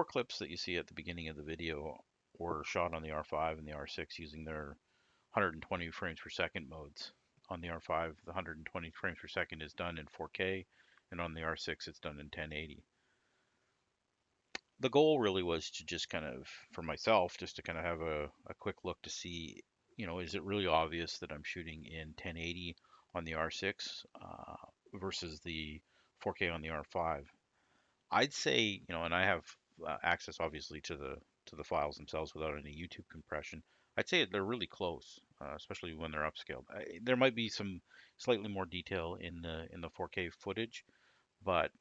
four clips that you see at the beginning of the video were shot on the R5 and the R6 using their 120 frames per second modes. On the R5, the 120 frames per second is done in 4K, and on the R6, it's done in 1080. The goal really was to just kind of, for myself, just to kind of have a quick look to see, is it really obvious that I'm shooting in 1080 on the R6 versus the 4K on the R5? I'd say, and I have access obviously to the files themselves without any YouTube compression. I'd say they're really close, especially when they're upscaled. There might be some slightly more detail in the 4K footage, but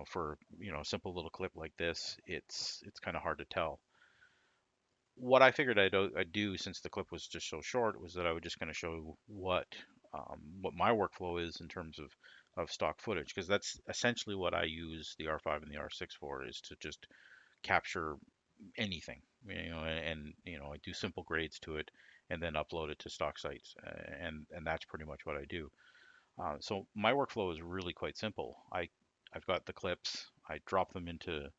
for a simple little clip like this, it's kind of hard to tell. What I figured I'd do, since the clip was just so short, was that I would just kind of show what my workflow is in terms of stock footage, because that's essentially what I use the R5 and the R6 for, is to just capture anything, I do simple grades to it and then upload it to stock sites, and that's pretty much what I do. So my workflow is really quite simple. I've got the clips. I drop them into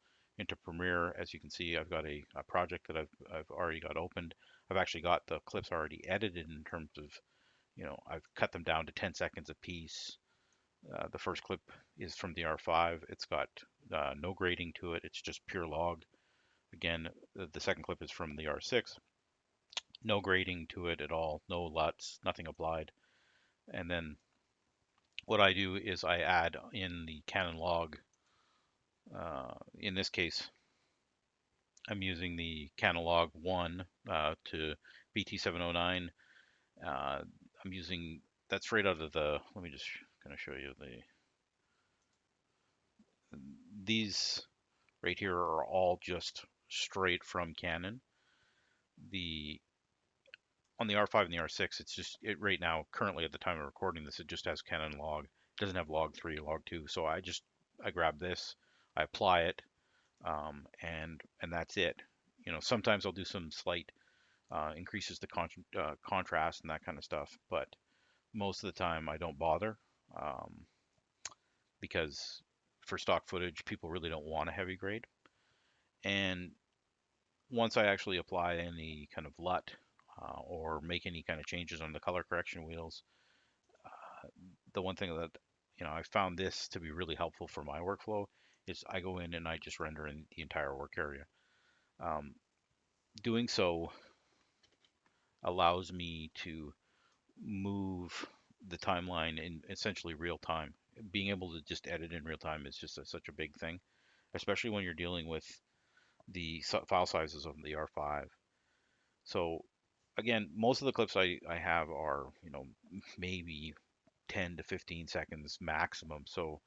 Premiere. As you can see, I've got a project that I've already got opened. I've actually got the clips already edited in terms of, I've cut them down to 10 seconds a piece. The first clip is from the R5. It's got no grading to it. It's just pure log. Again, the second clip is from the R6. No grading to it at all. No LUTs, nothing applied. And then what I do is I add in the Canon log. In this case, I'm using the Canon log 1 to BT709. I'm using, that's right out of the, let me just kind of show you these right here are all just straight from Canon. On the R5 and the R6, it's just, right now, currently at the time of recording this, it just has Canon log. It doesn't have log 3, log 2. So I grab this, I apply it, and that's it. Sometimes I'll do some slight increases to contrast and that kind of stuff, but most of the time I don't bother, because for stock footage, people really don't want a heavy grade. And once I actually apply any kind of LUT or make any kind of changes on the color correction wheels, the one thing that I found this to be really helpful for my workflow is I go in and I just render in the entire work area. Doing so allows me to move the timeline in essentially real time. Being able to just edit in real time is just such a big thing, especially when you're dealing with the file sizes of the R5. So again, most of the clips I have are, maybe 10 to 15 seconds maximum. So,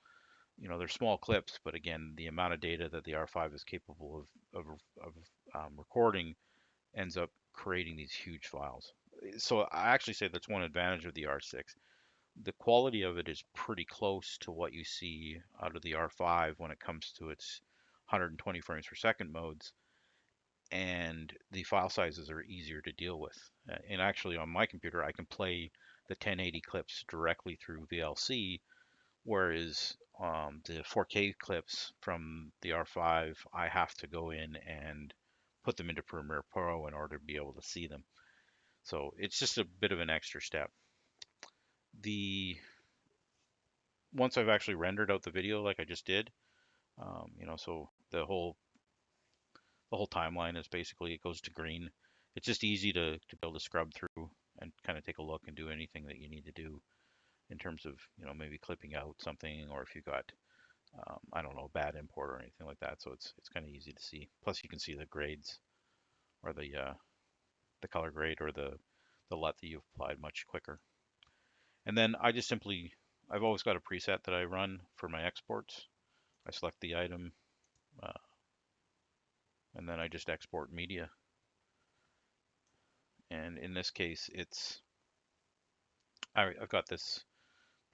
they're small clips, but again, the amount of data that the R5 is capable of recording ends up creating these huge files. So I actually say that's one advantage of the R6. The quality of it is pretty close to what you see out of the R5 when it comes to its 120 frames per second modes, and the file sizes are easier to deal with. And actually, on my computer, I can play the 1080 clips directly through VLC, whereas the 4K clips from the R5, I have to go in and put them into Premiere Pro in order to be able to see them. So it's just a bit of an extra step. The Once I've actually rendered out the video like I just did, so the whole timeline is basically, it goes to green. It's just easy to be able to scrub through and kind of take a look and do anything that you need to do in terms of, maybe clipping out something, or if you got, I don't know, bad import or anything like that. So it's kind of easy to see. Plus you can see the grades, or the color grade, or the LUT that you've applied much quicker. And then I've always got a preset that I run for my exports. I select the item, uh, and then I just export media. And in this case, I've got this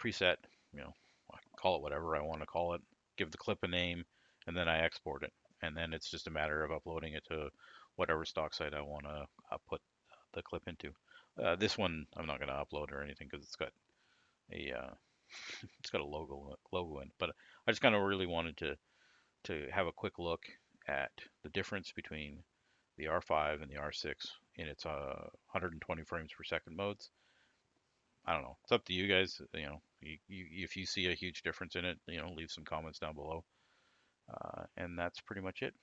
preset, I can call it whatever I want to call it, give the clip a name, and then I export it. And then it's just a matter of uploading it to whatever stock site I want to put the clip into. This one I'm not going to upload or anything because it's got a logo in it. But I just kind of really wanted to have a quick look at the difference between the R5 and the R6 in its 120 frames per second modes. I don't know. It's up to you guys. If you see a huge difference in it, leave some comments down below. And that's pretty much it.